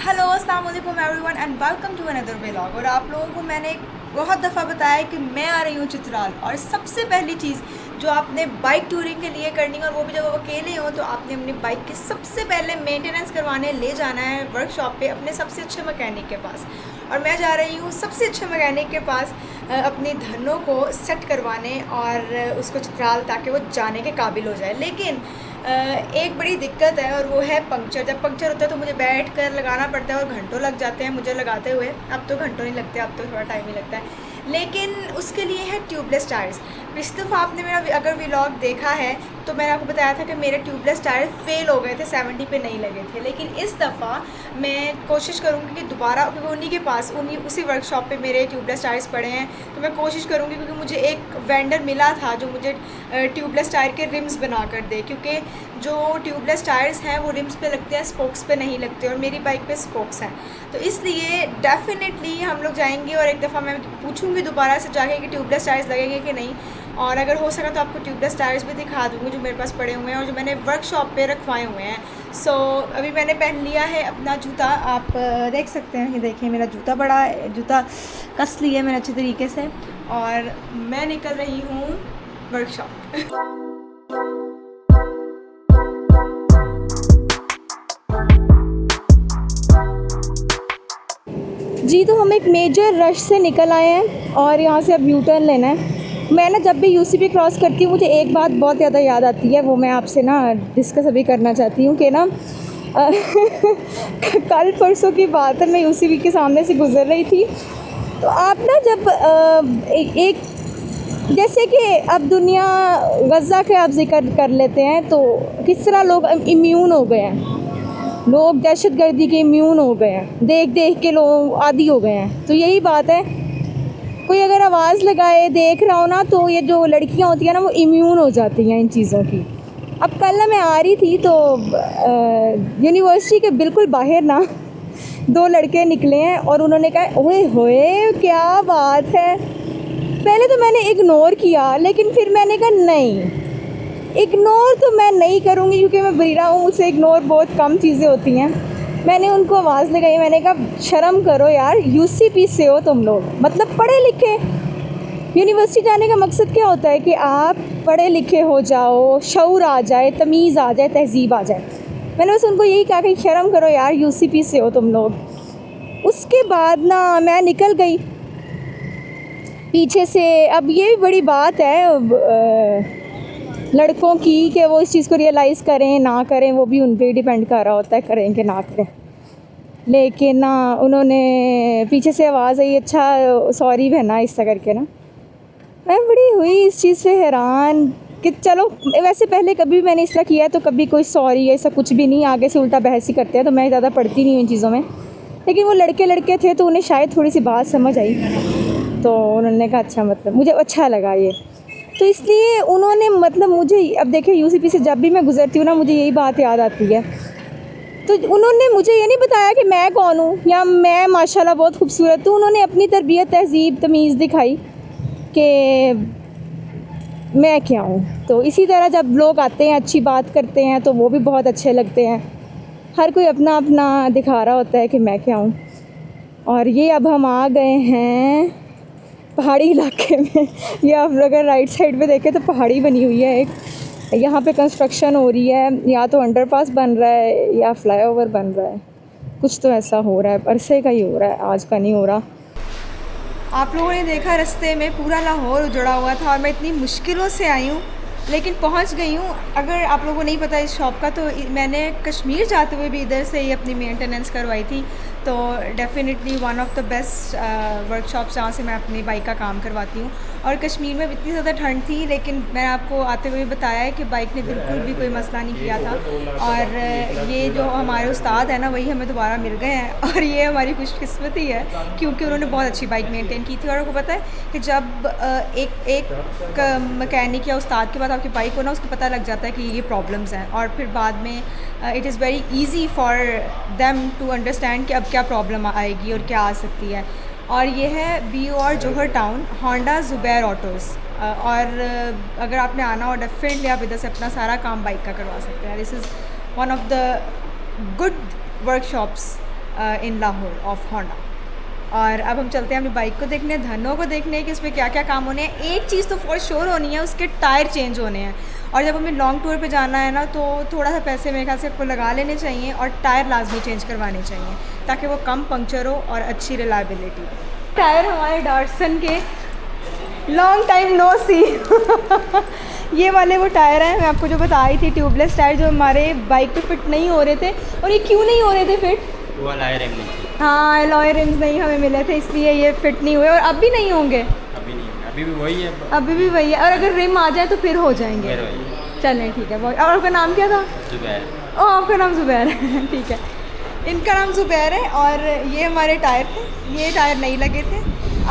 Hello अस्सलाम वालेकुम everyone and welcome to another vlog. और आप लोगों को मैंने बहुत दफ़ा बताया कि मैं आ रही हूँ चित्राल, और सबसे पहली चीज़ जो आपने बाइक टूरिंग के लिए करनी है, और वो भी जब आप अकेले हो, तो आपने अपनी बाइक की सबसे पहले मेंटेनेंस करवाने ले जाना है वर्कशॉप पे अपने सबसे अच्छे मैकेनिक के पास। और मैं जा रही हूँ सबसे अच्छे मैकेनिक के पास अपनी धनों को सेट करवाने और उसको चित्राल, ताकि वो जाने के काबिल हो जाए। लेकिन एक बड़ी दिक्कत है और वो है पंक्चर। जब पंक्चर होता है तो मुझे बैठ कर लगाना पड़ता है और घंटों लग जाते हैं मुझे लगाते हुए। अब तो घंटों नहीं लगते, अब तो थोड़ा टाइम ही लगता है। लेकिन उसके लिए है ट्यूबलेस टायर्स। पिछली दफ़ा आपने मेरा अगर व्लॉग देखा है तो मैंने आपको बताया था कि मेरे ट्यूबलेस टायर फेल हो गए थे, 70 पे नहीं लगे थे। लेकिन इस दफ़ा मैं कोशिश करूँगी कि दोबारा, क्योंकि उन्हीं के पास उसी वर्कशॉप पे मेरे ट्यूबलेस टायर्स पड़े हैं, तो मैं कोशिश करूँगी, क्योंकि मुझे एक वेंडर मिला था जो मुझे ट्यूबलेस टायर के रिम्स बना कर दे। क्योंकि जो ट्यूबलेस टायर्स हैं वो रिम्स पे लगते हैं, स्पोक्स पे नहीं लगते, और मेरी बाइक पे स्पोक्स हैं। तो इसलिए डेफिनेटली हम लोग जाएंगे और एक दफ़ा मैं पूछूंगी दोबारा से जाके कि ट्यूबलेस टायर्स लगेंगे कि नहीं, और अगर हो सका तो आपको ट्यूबलेस टायर्स भी दिखा दूँगी जो मेरे पास पड़े हुए हैं और जो मैंने वर्कशॉप पे रखवाए हुए हैं। सो अभी मैंने पहन लिया है अपना जूता, आप देख सकते हैं। ये देखिए मेरा जूता जूता कस लिया है मैंने अच्छे तरीके से, और मैं निकल रही हूँ वर्कशॉप। जी, तो हम एक मेजर रश से निकल आए हैं और यहाँ से अब यू टर्न लेना है। मैं ना जब भी यूसीपी क्रॉस करती हूँ मुझे एक बात बहुत ज़्यादा याद आती है, वो मैं आपसे ना डिस्कस अभी करना चाहती हूँ कि ना कल परसों की बात है, मैं यूसीपी के सामने से गुज़र रही थी। तो आप ना जब एक जैसे कि अब दुनिया गज़ा का आप जिक्र कर लेते हैं, तो किस तरह लोग इम्यून हो गए हैं, लोग दहशतगर्दी के इम्यून हो गए हैं, देख देख के लोग आदी हो गए हैं। तो यही बात है, कोई अगर आवाज़ लगाए देख रहा हो ना, तो ये जो लड़कियां होती हैं ना वो इम्यून हो जाती हैं इन चीज़ों की। अब कल ना मैं आ रही थी तो यूनिवर्सिटी के बिल्कुल बाहर ना दो लड़के निकले हैं और उन्होंने कहा ओए होए क्या बात है। पहले तो मैंने इग्नोर किया, लेकिन फिर मैंने कहा नहीं, इग्नोर तो मैं नहीं करूँगी क्योंकि मैं बरीरा हूँ, मुझसे इग्नोर बहुत कम चीज़ें होती हैं। मैंने उनको आवाज़ लगाई, मैंने कहा शर्म करो यार, यूसीपी से हो तुम लोग, मतलब पढ़े लिखे। यूनिवर्सिटी जाने का मकसद क्या होता है कि आप पढ़े लिखे हो जाओ, शऊर आ जाए, तमीज़ आ जाए, तहजीब आ जाए। मैंने बस उनको यही कहा कि शर्म करो यार, यूसीपी से हो तुम लोग। उसके बाद ना मैं निकल गई पीछे से। अब ये भी बड़ी बात है लड़कों की कि वो इस चीज़ को रियलाइज़ करें ना करें, वो भी उन पर डिपेंड कर रहा होता है, करें कि ना करें। लेकिन ना उन्होंने पीछे से आवाज़ आई, अच्छा सॉरी बहना, इस तरह करके ना मैं बड़ी हुई इस चीज़ से हैरान कि चलो, वैसे पहले कभी भी मैंने इस तरह किया तो कभी कोई सॉरी ऐसा कुछ भी नहीं, आगे से उल्टा बहस ही करते हैं, तो मैं ज़्यादा पढ़ती नहीं हूँ इन चीज़ों में। लेकिन वो लड़के लड़के थे तो उन्हें शायद थोड़ी सी बात समझ आई, तो उन्होंने कहा अच्छा, मतलब मुझे अच्छा लगा ये। तो इसलिए उन्होंने, मतलब मुझे अब देखिए यूसीपी से जब भी मैं गुज़रती हूँ ना मुझे यही बात याद आती है। तो उन्होंने मुझे ये नहीं बताया कि मैं कौन हूँ या मैं माशाल्लाह बहुत खूबसूरत हूँ। उन्होंने अपनी तरबियत, तहज़ीब, तमीज़ दिखाई कि मैं क्या हूँ। तो इसी तरह जब लोग आते हैं अच्छी बात करते हैं तो वो भी बहुत अच्छे लगते हैं। हर कोई अपना अपना दिखा रहा होता है कि मैं क्या हूँ। और ये अब हम आ गए हैं पहाड़ी इलाके में। ये आप अगर राइट साइड पे देखें तो पहाड़ी बनी हुई है एक, यहाँ पे कंस्ट्रक्शन हो रही है, या तो अंडरपास बन रहा है या फ्लाईओवर बन रहा है, कुछ तो ऐसा हो रहा है। अरसे का ही हो रहा है, आज का नहीं हो रहा। आप लोगों ने देखा रास्ते में पूरा लाहौर उजड़ा हुआ था और मैं इतनी मुश्किलों से आई हूँ, लेकिन पहुँच गई हूँ। अगर आप लोगों को नहीं पता इस शॉप का, तो मैंने कश्मीर जाते हुए भी इधर से ही अपनी मेंटेनेंस करवाई थी। तो definitely one of the best workshops जहाँ से मैं अपनी बाइक का काम करवाती हूँ। और कश्मीर में इतनी ज़्यादा ठंड थी, लेकिन मैंने आपको आते हुए बताया है कि बाइक ने बिल्कुल भी कोई मसला नहीं किया था। और ये जो हमारे उस्ताद हैं ना, वही हमें दोबारा मिल गए हैं, और ये हमारी खुशकिस्मती है क्योंकि उन्होंने बहुत अच्छी बाइक मेंटेन की थी। और आपको पता है कि जब एक मैकेनिक या उस्ताद के बाद आपकी बाइक को ना, उसको पता लग जाता है कि ये प्रॉब्लम्स हैं, और फिर बाद में it is very easy for them to understand कि अब क्या प्रॉब्लम आएगी और क्या आ सकती है। और ये है BOR जोहर टाउन, होंडा ज़ुबैर ऑटोज़। और अगर आपने आना हो डेफिनेटली आप इधर से अपना सारा काम बाइक का करवा सकते हैं। This is one of the good workshops in Lahore of Honda. और अब हम चलते हैं अपनी बाइक को देखने, धनों को देखने कि इसमें क्या क्या काम होने हैं। एक चीज़ तो फॉर श्योर होनी है, उसके टायर चेंज होने हैं। और जब हमें लॉन्ग टूर पे जाना है ना, तो थोड़ा सा पैसे मेरे ख्याल से आपको लगा लेने चाहिए और टायर लाजमी चेंज करवाने चाहिए ताकि वो कम पंक्चर हो और अच्छी रिलायबिलिटी हो। टायर हमारे डार्सन के लॉन्ग टाइम नो सी ये वाले वो टायर हैं, मैं आपको जो बता रही थी, ट्यूबलेस टायर जो हमारे बाइक पे फिट नहीं हो रहे थे। और ये क्यों नहीं हो रहे थे फिट? वो अलॉय रिम नहीं, हाँ अलॉय रिम्स नहीं हमें मिले थे, इसलिए ये फिट नहीं हुए और अब भी नहीं होंगे। अभी नहीं है, अभी भी वही है। अभी भी वही है, और अगर रिम आ जाए तो फिर हो जाएंगे। फिर वही है। चलें ठीक है। और आपका नाम क्या था? जुबैर। ओ आपका नाम ज़ुबैर है ठीक है, इनका नाम ज़ुबैर है। और ये हमारे टायर थे, ये टायर नहीं लगे थे।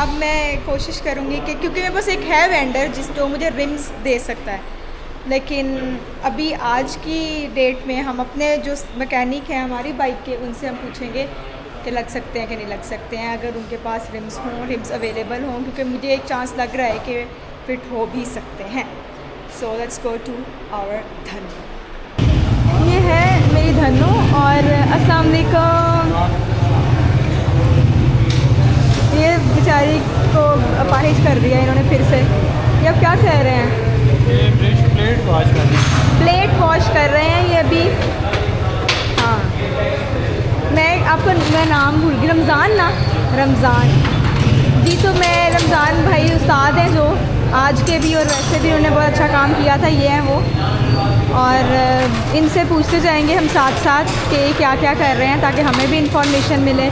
अब मैं कोशिश करूँगी कि, क्योंकि मेरे पास एक है वेंडर जो मुझे रिम्स दे सकता है, लेकिन अभी आज की डेट में हम अपने जो मैकेनिक हैं हमारी बाइक के, उनसे हम पूछेंगे कि लग सकते हैं कि नहीं लग सकते हैं, अगर उनके पास रिम्स हों, रिम्स अवेलेबल हों, क्योंकि मुझे एक चांस लग रहा है कि फ़िट हो भी सकते हैं। So let's go to our धनु। ये है मेरी धनु और अस्सलाम वालेकुम। ये बेचारी को अपाहिज कर दिया इन्होंने फिर से। ये अब क्या कह रहे हैं? ये प्लेट वॉश कर रही है। प्लेट वॉश कर रहे हैं ये अभी। हाँ मैं नाम भूल गई, रमज़ान ना, रमज़ान जी। तो मैं रमज़ान भाई उस्ताद हैं जो आज के भी और वैसे भी उन्होंने बहुत अच्छा काम किया था, ये हैं वो। और इनसे पूछते जाएंगे हम साथ साथ कि क्या क्या कर रहे हैं, ताकि हमें भी इंफॉर्मेशन मिले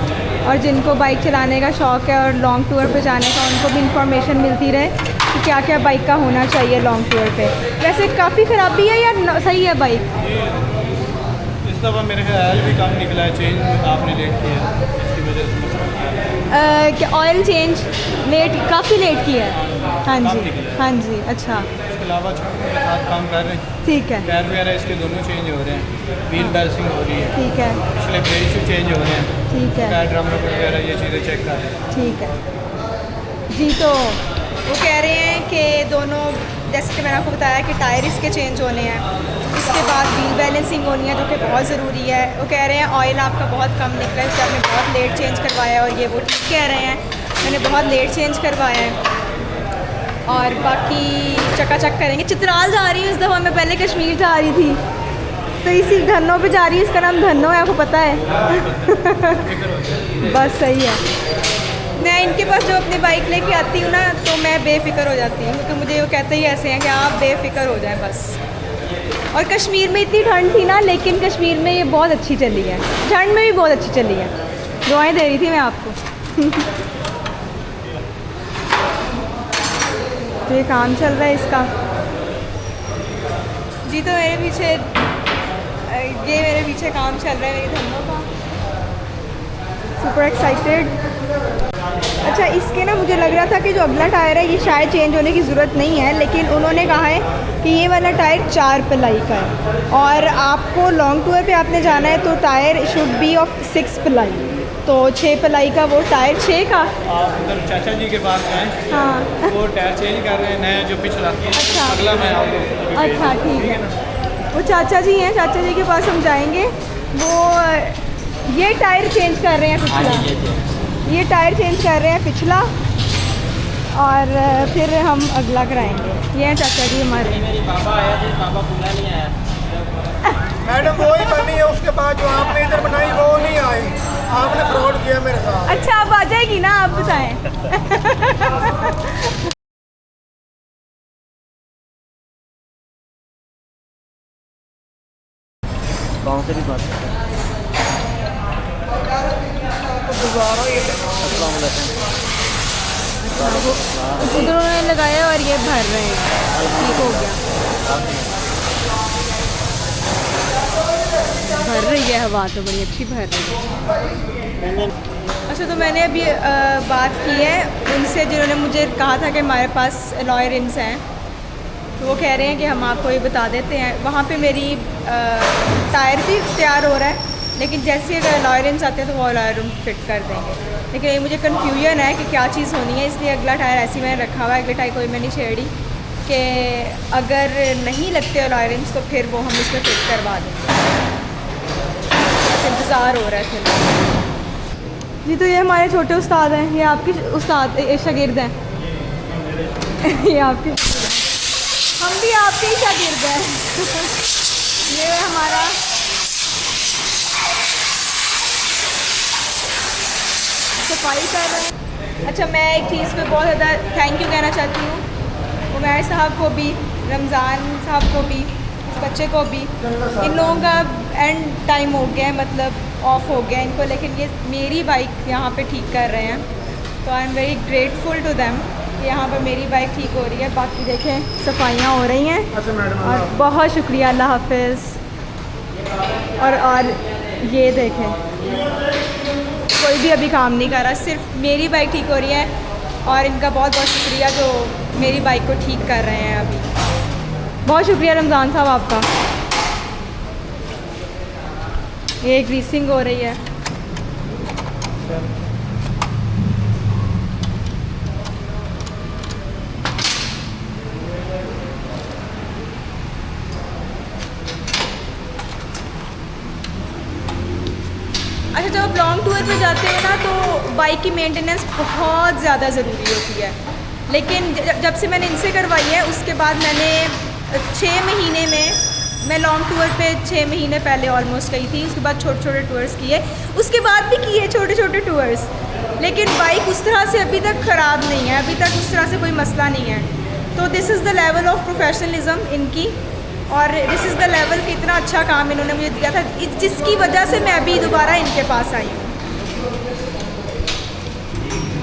और जिनको बाइक चलाने का शौक़ है और लॉन्ग टूर पे जाने का, उनको भी इंफॉर्मेशन मिलती रहे कि क्या क्या बाइक का होना चाहिए लॉन्ग टूर पे। वैसे काफ़ी ख़राबी है या सही है बाइक? इस दफ़ा मेरे ख्याल भी कम निकला है, चेंज आपने लेट किया है, इसकी वजह से क्या ऑयल चेंज काफ़ी लेट किया है? हाँ जी हाँ जी। अच्छा, इसके अलावा छोटे के साथ काम कर रहे हैं। ठीक है। टायर वगैरह इसके दोनों चेंज हो रहे हैं, व्हील बैलेंसिंग हो रही है, ठीक है। पिछले ब्रेक शू चेंज हो रहे हैं, ठीक है। टायर ड्रम वगैरह ये चीज़ें चेक कर रहे हैं। ठीक है जी। तो वो कह रहे हैं कि दोनों, जैसे कि मैंने आपको बताया कि टायर इसके चेंज होने हैं, इसके बाद व्हील बैलेंसिंग होनी है जो कि बहुत ज़रूरी है। वो कह रहे हैं ऑयल आपका बहुत कम निकला है, इसलिए आपने बहुत लेट चेंज करवाया, और ये वो ठीक कह रहे हैं, मैंने बहुत लेट चेंज करवाया है। और बाकी चकाचक करेंगे। चित्राल जा रही हूँ इस दफ़ा, मैं पहले कश्मीर जा रही थी, तो इसी धनों पे जा रही हूँ। इसका नाम धनो है, आपको पता है? बस सही है। मैं इनके पास जो अपनी बाइक लेके आती हूँ ना, तो मैं बेफ़िक्र हो जाती हूँ, क्योंकि मुझे वो कहते ही ऐसे हैं कि आप बेफ़िक्र हो जाएं बस। और कश्मीर में इतनी ठंड थी ना, लेकिन कश्मीर में ये बहुत अच्छी चली है, ठंड में भी बहुत अच्छी चली है। दुआएं दे रही थी मैं आपको। तो ये काम चल रहा है इसका जी। तो मेरे पीछे काम चल रहा है मेरी धनों का। Super excited. अच्छा, इसके ना मुझे लग रहा था कि जो अगला टायर है ये शायद चेंज होने की ज़रूरत नहीं है, लेकिन उन्होंने कहा है कि ये वाला टायर 4 प्लाई का है, और आपको लॉन्ग टूर पे आपने जाना है तो tyre should be of 6 ply, तो 6 प्लाई का वो टायर 6 का। आप उधर चाचा जी के पास जाएँ। हाँ वो टायर चेंज कर रहे हैं, नया जो पिछला। अच्छा। अगला मैं आपको। अच्छा ठीक है, वो चाचा जी हैं, चाचा जी के पास हम जाएंगे। वो ये टायर चेंज कर रहे हैं पिछला, ये टायर चेंज कर रहे हैं पिछला, और फिर हम अगला कराएंगे। ये हैं चाचा जी हमारे। मेरी पापा आया थे, पापा पूरा नहीं आया। मैडम वो ही बनी है, उसके बाद जो आपने इधर बनाई वो नहीं आई, आपने फ्रॉड किया मेरे साथ। अच्छा अब आ जाएगी ना, आप बताएं। कौन से भी बात उधर उन्होंने लगाया और ये भर रहे हैं, ठीक हो गया, भर रही है हवा, तो बड़ी अच्छी भर रही है। अच्छा, तो मैंने अभी बात की है उनसे जिन्होंने मुझे कहा था कि हमारे पास अलॉय रिम्स हैं, तो वो कह रहे हैं कि हम आपको ये बता देते हैं। वहाँ पे मेरी टायर भी तैयार हो रहा है, लेकिन जैसे अगर अलॉय रिम्स आते हैं तो वो अलॉय रिम फिट कर देंगे, लेकिन ये मुझे कन्फ्यूजन है कि क्या चीज़ होनी है, इसलिए अगला टायर ऐसे मैंने रखा हुआ है, अगले टायर कोई मैं नहीं छेड़ी कि अगर नहीं लगते अलॉय रिम्स तो फिर वो हम इसमें फिट करवा देंगे। इंतज़ार हो रहा है फिर। जी तो ये हमारे छोटे उस्ताद हैं, ये आपके उस्ताद शागिर्द हैं। ये आपके हम भी आपके ही शागिर्द हैं। ये हमारा सफाई कर रहे हैं। अच्छा, मैं एक चीज़ पे बहुत ज़्यादा थैंक यू कहना चाहती हूँ, उमैर साहब को भी, रमज़ान साहब को भी, इस बच्चे को भी। इन लोगों का एंड टाइम हो गया है, मतलब ऑफ हो गया इनको, लेकिन ये मेरी बाइक यहाँ पे ठीक कर रहे हैं, तो I am very grateful to them कि यहाँ पर मेरी बाइक ठीक हो रही है। बाकी देखें सफाइयाँ हो रही हैं। और बहुत शुक्रिया, अल्लाह हाफिज़। और ये देखें कोई भी अभी काम नहीं कर रहा, सिर्फ मेरी बाइक ठीक हो रही है, और इनका बहुत बहुत शुक्रिया जो मेरी बाइक को ठीक कर रहे हैं अभी। बहुत शुक्रिया रमज़ान साहब आपका। ये ग्रीसिंग हो रही है। अच्छा, जब आप लॉन्ग टूर पे जाते हैं ना तो बाइक की मेंटेनेंस बहुत ज़्यादा ज़रूरी होती है, लेकिन जब से मैंने इनसे करवाई है उसके बाद मैंने 6 महीने में, मैं लॉन्ग टूर पे 6 महीने पहले ऑलमोस्ट गई थी, उसके बाद छोटे छोटे टूर्स किए, उसके बाद भी किए छोटे छोटे टूर्स, लेकिन बाइक उस तरह से अभी तक ख़राब नहीं है, अभी तक उस तरह से कोई मसला नहीं है। तो this is the level of professionalism इनकी, और दिस इज़ द लेवल कि इतना अच्छा काम इन्होंने मुझे दिया था, जिसकी वजह से मैं अभी दोबारा इनके पास आई हूँ।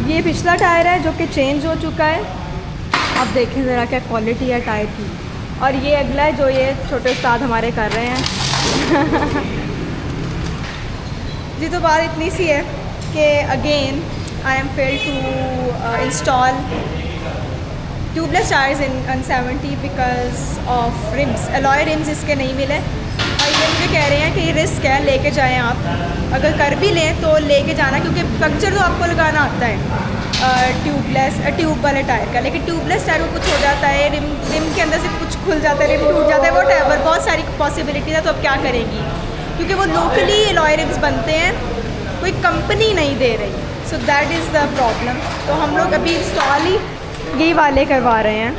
ये पिछला टायर है जो कि चेंज हो चुका है, आप देखें ज़रा क्या क्वालिटी है टायर की। और ये अगला है जो ये छोटे उस्ताद हमारे कर रहे हैं। जी तो बात इतनी सी है कि again I am fail to install tubeless tyres in 170 because of rims, alloy rims इसके नहीं मिले, और ये मुझे कह रहे हैं कि ये रिस्क है, लेके जाएं आप, अगर कर भी लें तो लेके जाना, क्योंकि पंक्चर तो आपको लगाना आता है ट्यूब वाले टायर का, लेकिन ट्यूबलेस टायर में कुछ हो जाता है, रिम के अंदर से कुछ खुल जाता है, रिम टूट जाता है, व्हाटएवर, बहुत सारी पॉसिबिलिटी है। तो अब क्या करेंगी, क्योंकि वो लोकली अलॉय रिम्स बनते हैं, कोई कंपनी नहीं दे रही, so that is the problem. तो हम लोग अभी इंस्टॉल ही यही वाले करवा रहे हैं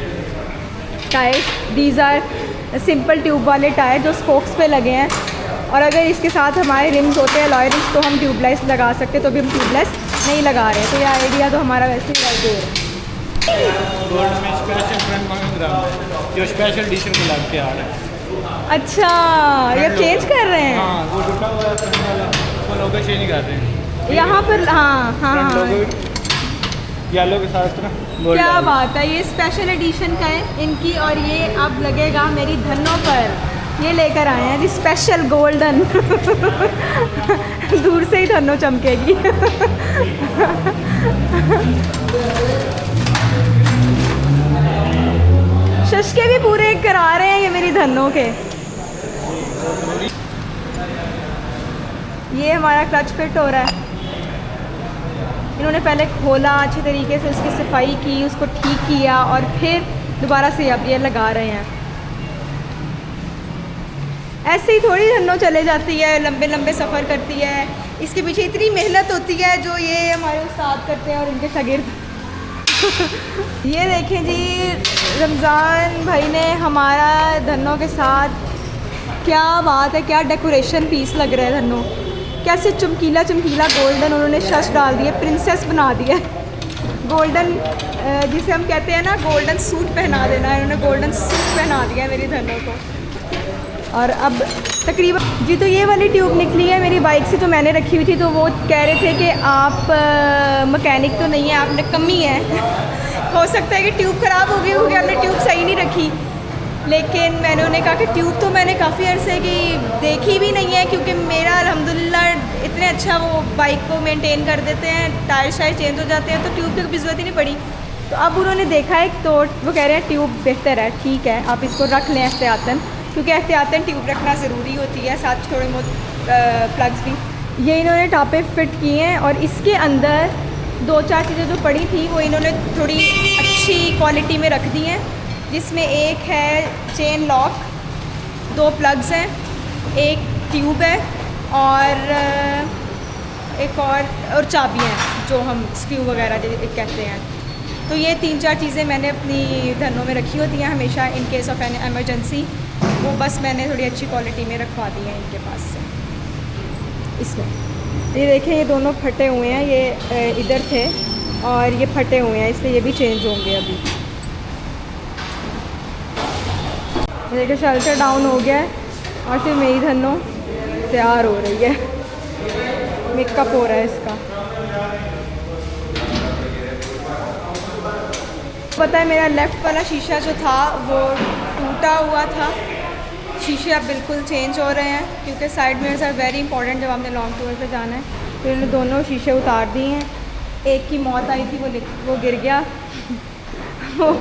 tyre. These are simple tube वाले टायर जो स्पोक्स पे लगे हैं, और अगर इसके साथ हमारे रिम्स होते हैं अलॉय रिम्स तो हम ट्यूबलेस लगा सकते, तो भी हम ट्यूबलेस नहीं लगा रहे हैं। तो ये आइडिया तो हमारा वैसे ही राइट है। गोल्ड में स्पेशल फ्रंट मोनोग्राम है जो स्पेशल एडिशन को लग के आ रहा है। अच्छा, ये चेंज कर रहे हैं? हाँ, वो टूटा हुआ है फ्रंट वाला, वो लोगो चेंज कर रहे हैं यहाँ पर। हाँ हाँ फ्रंट हाँ, लोगो येलो के साथ ना गोल्ड। क्या बात है, ये स्पेशल एडिशन का है इनकी, और ये अब लगेगा मेरी धनों पर। ये लेकर आए हैं जी स्पेशल गोल्डन। दूर से ही धनों चमकेगी। शशके भी पूरे करा रहे हैं ये मेरी धनों के। ये हमारा क्लच फिट हो रहा है, इन्होंने पहले खोला अच्छे तरीके से, उसकी सफाई की, उसको ठीक किया, और फिर दोबारा से अब ये लगा रहे हैं। ऐसे ही थोड़ी धन्नो चले जाती है, लंबे लंबे सफ़र करती है, इसके पीछे इतनी मेहनत होती है जो ये हमारे उस्ताद करते हैं और इनके शागिर्द। ये देखें जी, रमज़ान भाई ने हमारा धन्नों के साथ, क्या बात है, क्या डेकोरेशन पीस लग रहा है धन्नों, कैसे चमकीला चमकीला गोल्डन उन्होंने शश डाल दिया, प्रिंसेस बना दिया गोल्डन, जिसे हम कहते हैं ना गोल्डन सूट पहना देना है, उन्होंने गोल्डन सूट पहना दिया है मेरी धनों को। और अब तकरीबन जी तो ये वाली ट्यूब निकली है मेरी बाइक से जो मैंने रखी हुई थी, तो वो कह रहे थे कि आप मैकेनिक तो नहीं है, आपने कमी है। हो सकता है कि ट्यूब ख़राब हो गई होगी, आपने ट्यूब सही नहीं रखी, लेकिन मैंने उन्हें कहा कि ट्यूब तो मैंने काफ़ी अरसे की देखी भी नहीं है, क्योंकि मेरा अल्हम्दुलिल्लाह इतने अच्छा वो बाइक को मेंटेन कर देते हैं, टायर शायर चेंज हो जाते हैं, तो ट्यूब की कभी ज़रूरत ही नहीं पड़ी। तो अब उन्होंने देखा है तो वो कह रहे हैं ट्यूब बेहतर है, ठीक है आप इसको रख लें एहतियातन, क्योंकि एहतियातन ट्यूब रखना ज़रूरी होती है, साथ थोड़े बहुत प्लग्स भी। ये इन्होंने टापे फिट किए हैं, और इसके अंदर 2-4 चीज़ें जो पड़ी थी वो इन्होंने थोड़ी अच्छी क्वालिटी में रख दी हैं, जिसमें एक है चेन लॉक, 2 प्लग्स हैं, एक ट्यूब है, और एक और चाबियाँ जो हम स्क्रू वगैरह कहते हैं। तो ये 3-4 चीज़ें मैंने अपनी धनों में रखी होती हैं हमेशा in case of N emergency. वो बस मैंने थोड़ी अच्छी क्वालिटी में रखवा दी हैं इनके पास से। इसमें ये देखें, ये दोनों फटे हुए हैं, ये इधर थे और ये फटे हुए हैं, इसलिए ये भी चेंज होंगे अभी। देखिए शेल्टर डाउन हो गया है और फिर मेरी धनो तैयार हो रही है, मेकअप हो रहा है इसका। पता है मेरा लेफ़्ट वाला शीशा जो था वो टूटा हुआ था। शीशे अब बिल्कुल चेंज हो रहे हैं क्योंकि side mirrors are very important जब हमने लॉन्ग टूर पे जाना है। तो इन्होंने दोनों शीशे उतार दिए हैं। एक की मौत आई थी, वो गिर गया। वो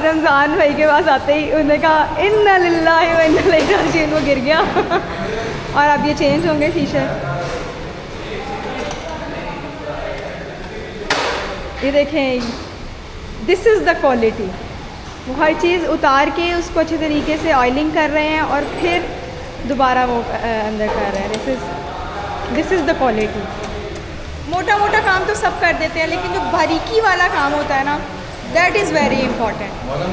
रमज़ान भाई के पास आते ही उन्होंने कहा इन्ना लिल्लाहि व इन्ना इलैहि राजिऊन, वो गिर गया। और अब ये चेंज होंगे शीशे। ये देखें, दिस इज़ द क्वालिटी। वो हर चीज़ उतार के उसको अच्छे तरीके से ऑयलिंग कर रहे हैं और फिर दोबारा वो अंदर कर रहे हैं। This is the quality. मोटा मोटा काम तो सब कर देते हैं, लेकिन जो बारीकी वाला काम होता है ना, दैट इज़ वेरी इंपॉर्टेंट।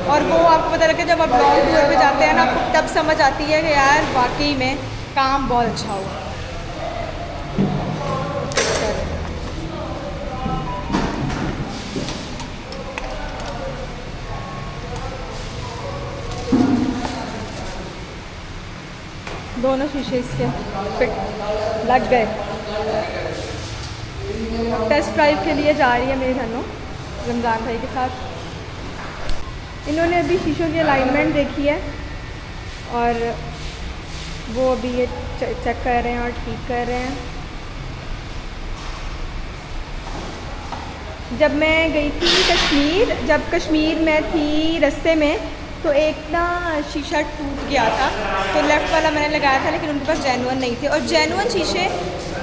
और वो आपको पता लगे जब आप लॉन्ग टूर पे जाते हैं ना, आपको तब समझ आती है कि यार वाकई में काम बहुत अच्छा हुआ। दोनों शीशे इसके फिट लग गए। टेस्ट ड्राइव के लिए जा रही है मेरी धनो रमज़ान भाई के साथ। इन्होंने अभी शीशों की अलाइनमेंट देखी है और वो अभी ये चेक कर रहे हैं और ठीक कर रहे हैं। जब मैं गई थी कश्मीर, जब कश्मीर में थी रास्ते में, तो एक ना शीशा टूट गया था, तो लेफ़्ट वाला मैंने लगाया था, लेकिन उनके पास जेन्युइन नहीं थे। और जेन्युइन शीशे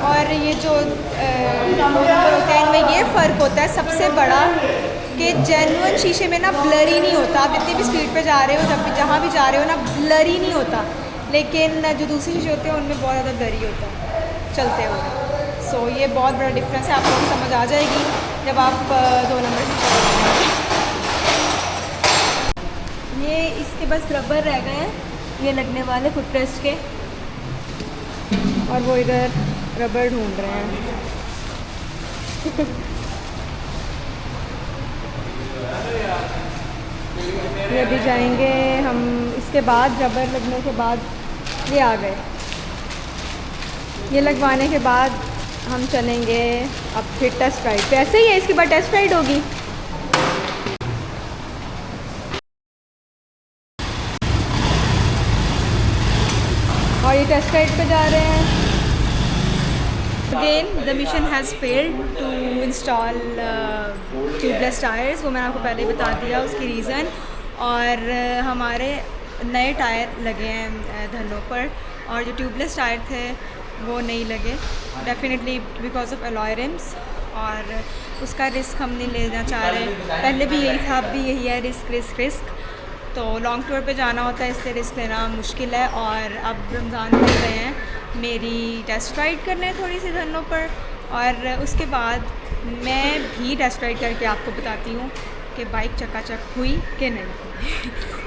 और ये जो होते हैं, इनमें ये फ़र्क होता है सबसे बड़ा कि जेन्युइन शीशे में ना ब्लरी नहीं होता। आप जितनी भी स्पीड पे जा रहे हो, जब भी जहाँ भी जा रहे हो ना, ब्लरी नहीं होता। लेकिन जो दूसरे शीशे होते हैं उनमें बहुत ज़्यादा ब्लरी होता है चलते हुए। सो ये बहुत बड़ा डिफरेंस है, आप लोगों को समझ आ जाएगी जब आप 2 नंबर शीशा। ये इसके बस रबर रह गए हैं, ये लगने वाले फुटरेस्ट के, और वो इधर रबर ढूंढ रहे हैं। ये अभी जाएंगे हम, इसके बाद रबर लगने के बाद ये आ गए। ये लगवाने के बाद हम चलेंगे अब फिर टेस्ट राइड पे। ऐसे ही है, इसके बाद टेस्ट राइड होगी। और ये टेस्ट राइड पे जा रहे हैं। Again the mission has failed to install tubeless tyres. वो मैंने आपको पहले ही बता दिया उसकी रीज़न। और हमारे नए टायर लगे हैं धनों पर, और जो ट्यूबलेस टायर थे वो नहीं लगे, definitely because of alloy RIMS. और उसका रिस्क हम नहीं लेना चाह रहे। पहले भी यही था, अब भी यही है, रिस्क रिस्क रिस्क। तो लॉन्ग टूर पे जाना होता है, इसलिए रिस्क लेना मुश्किल है। और अब रमज़ान में गए हैं मेरी टेस्ट राइड करने थोड़ी सी धनों पर, और उसके बाद मैं भी टेस्ट राइड करके आपको बताती हूँ कि बाइक चकाचक हुई कि नहीं।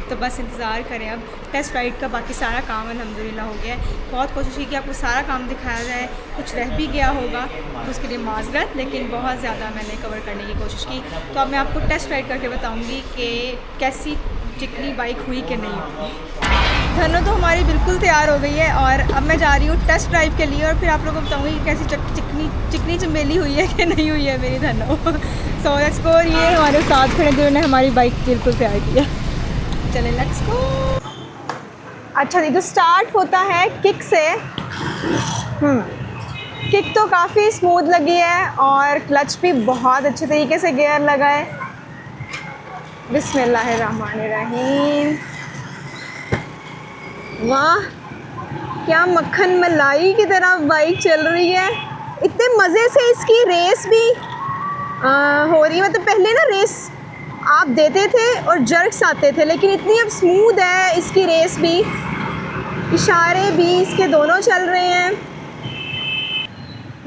तो बस इंतज़ार करें अब टेस्ट राइड का। बाकी सारा काम अल्हम्दुलिल्लाह हो गया है। बहुत कोशिश की कि आपको सारा काम दिखाया जाए, कुछ रह भी गया होगा तो उसके लिए माज़रत, लेकिन बहुत ज़्यादा मैंने कवर करने की कोशिश की। तो अब मैं आपको टेस्ट राइड करके बताऊँगी कि कैसी चिकनी बाइक हुई कि नहीं हुई। धनो तो हमारी बिल्कुल तैयार हो गई है और अब मैं जा रही हूँ टेस्ट ड्राइव के लिए, और फिर आप लोगों को बताऊँगी कि कैसी चिकनी चमेली हुई है कि नहीं हुई है मेरी धनो। सो लेट्स गो। ये हमारे साथ खड़े जिन्होंने हमारी बाइक बिल्कुल तैयार की है। चलें, लेट्स गो। अच्छा जी, तो स्टार्ट होता है किक से। किक तो काफ़ी स्मूथ लगी है और क्लच भी बहुत अच्छे तरीके से गियर लगा है। बिस्मिल्लाहिर्रहमानिर्रहीम। वाह, क्या मक्खन मलाई की तरह बाइक चल रही है। इतने मज़े से इसकी रेस भी हो रही है। मतलब पहले ना रेस आप देते थे और जर्क्स आते थे, लेकिन इतनी अब स्मूथ है इसकी रेस भी, इशारे भी इसके दोनों चल रहे हैं।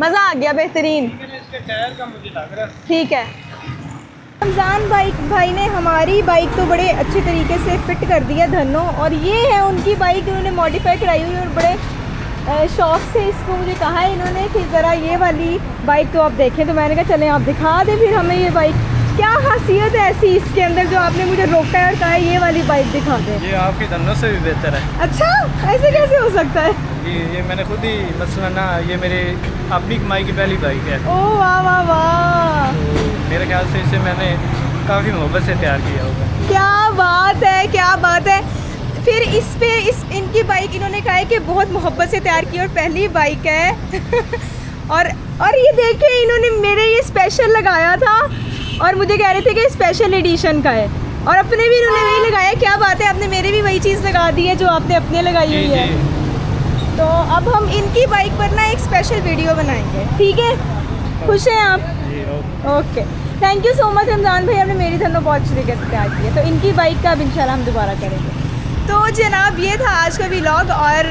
मज़ा आ गया, बेहतरीन। इसके टायर का मुझे लग रहा है ठीक है। रमज़ान भाई ने हमारी बाइक तो बड़े अच्छे तरीके से फिट कर दिया धनो, और ये है उनकी बाइक, उन्होंने मॉडिफाई कराई हुई और बड़े शौक से इसको मुझे कहा है इन्होंने कि ज़रा ये वाली बाइक तो आप देखें। तो मैंने कहा चलें आप दिखा दें फिर हमें ये बाइक, क्या खासियत है ऐसी इसके अंदर जो आपने मुझे रोका है और कहा है ये वाली बाइक दिखा दें। ये आपकी धनों से भी बेहतर है। अच्छा, ऐसे कैसे हो सकता है? ये मैंने खुद ही मसलन ना, ये मेरे अपनी कमाई की पहली बाइक है। ओ वाह वाह वाह, तो मेरे ख्याल से इसे मैंने काफ़ी मोहब्बत से तैयार किया होगा। क्या बात है, क्या बात है। फिर इनकी बाइक इन्होंने कहा है कि बहुत मोहब्बत से तैयार की और पहली बाइक है और ये देखें इन्होंने मेरे ये स्पेशल लगाया था और मुझे कह रहे थे कि स्पेशल एडिशन का है, और अपने भी इन्होंने वही लगाया। क्या बात है, आपने मेरे भी वही चीज़ लगा दी है जो आपने अपने लगाई हुई है। तो अब हम इनकी बाइक पर ना एक स्पेशल वीडियो बनाएंगे, ठीक है? खुश हैं आप? जी okay, thank you so much Ramzan भाई, आपने मेरी धनो बहुत अच्छी तरीके से तैयार की है। तो इनकी बाइक का अब इंशाल्लाह हम दोबारा करेंगे। तो जनाब ये था आज का व्लॉग, और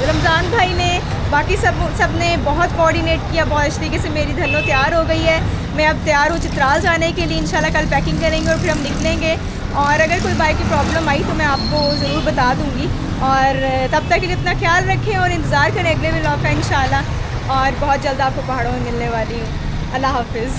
रमज़ान भाई ने बाकी सब ने बहुत कोऑर्डिनेट किया, बहुत अच्छी तरीके से मेरी धनो तैयार हो गई है। मैं अब तैयार हूँ चित्राल जाने के लिए, इंशाल्लाह कल पैकिंग करेंगे और फिर हम निकलेंगे। और अगर कोई बाइक की प्रॉब्लम आई तो मैं आपको ज़रूर बता दूँगी। और तब तक के लिए अपना ख्याल रखें और इंतज़ार करें अगले व्लॉग का इंशाल्लाह, और बहुत जल्द आपको पहाड़ों में मिलने वाली हूँ। अल्लाह हाफिज़।